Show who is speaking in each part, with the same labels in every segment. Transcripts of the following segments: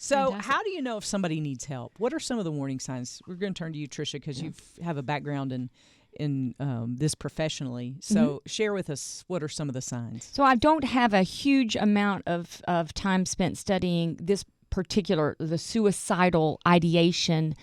Speaker 1: So
Speaker 2: Fantastic.
Speaker 1: how do you know if somebody needs help? What are some of the warning signs? We're going to turn to you, Tricia, because you have a background in this professionally. So share with us, what are some of the signs?
Speaker 2: So I don't have a huge amount of time spent studying this the suicidal ideation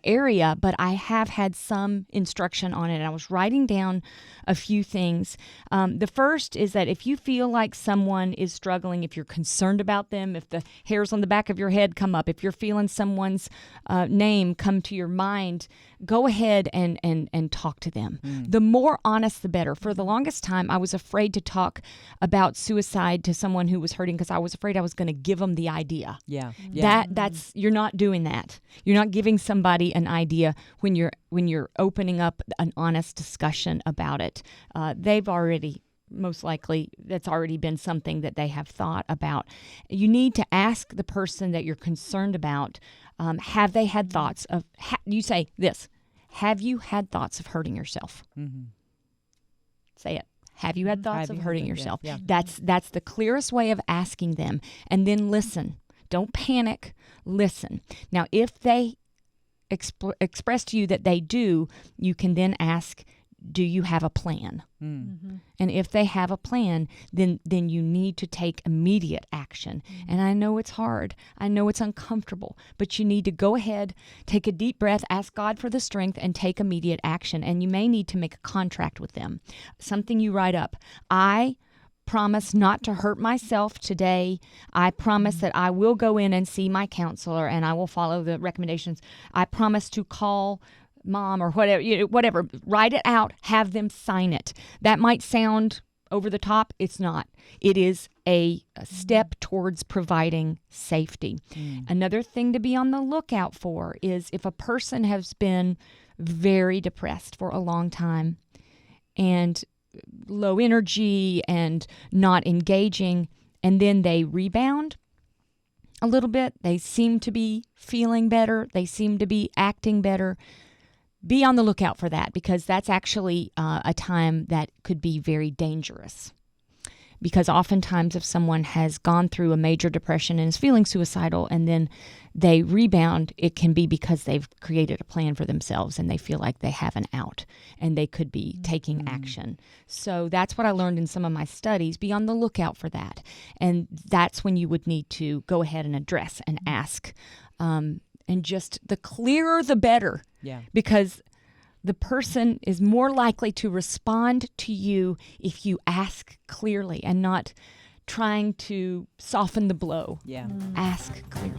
Speaker 2: area, but I have had some instruction on it. I was writing down a few things. The first is that if you feel like someone is struggling, if you're concerned about them, if the hairs on the back of your head come up, if you're feeling someone's name come to your mind, go ahead and talk to them. The more honest, the better. For the longest time, I was afraid to talk about suicide to someone who was hurting because I was afraid I was going to give them the idea.
Speaker 1: Yeah.
Speaker 2: That's you're not doing that. You're not giving somebody an idea when you're opening up an honest discussion about it. They've already, most likely, that's already been something that they have thought about. You need to ask the person that you're concerned about, have they had thoughts of, you say this, have you had thoughts of hurting yourself? Say it. Have you had thoughts of hurting yourself?
Speaker 1: Yeah.
Speaker 2: That's the clearest way of asking them. And then listen. Don't panic. Listen. Now, if they express to you that they do, you can then ask, do you have a plan? And if they have a plan, then you need to take immediate action. And I know it's hard. I know it's uncomfortable, but you need to go ahead, take a deep breath, ask God for the strength, and take immediate action. And you may need to make a contract with them, something you write up. I promise not to hurt myself today. I promise that I will go in and see my counselor and I will follow the recommendations. I promise to call mom or whatever. Write it out. Have them sign it. That might sound over the top. It's not. It is a step towards providing safety. Another thing to be on the lookout for is if a person has been very depressed for a long time and low energy and not engaging, and then they rebound a little bit. They seem to be feeling better. They seem to be acting better. Be on the lookout for that, because that's actually a time that could be very dangerous. Because oftentimes if someone has gone through a major depression and is feeling suicidal and then they rebound, it can be because they've created a plan for themselves and they feel like they have an out and they could be taking action. So that's what I learned in some of my studies. Be on the lookout for that. And that's when you would need to go ahead and address and ask. And just the clearer, the better.
Speaker 1: Yeah.
Speaker 2: Because the person is more likely to respond to you if you ask clearly and not trying to soften the blow.
Speaker 1: Yeah.
Speaker 2: Ask clearly.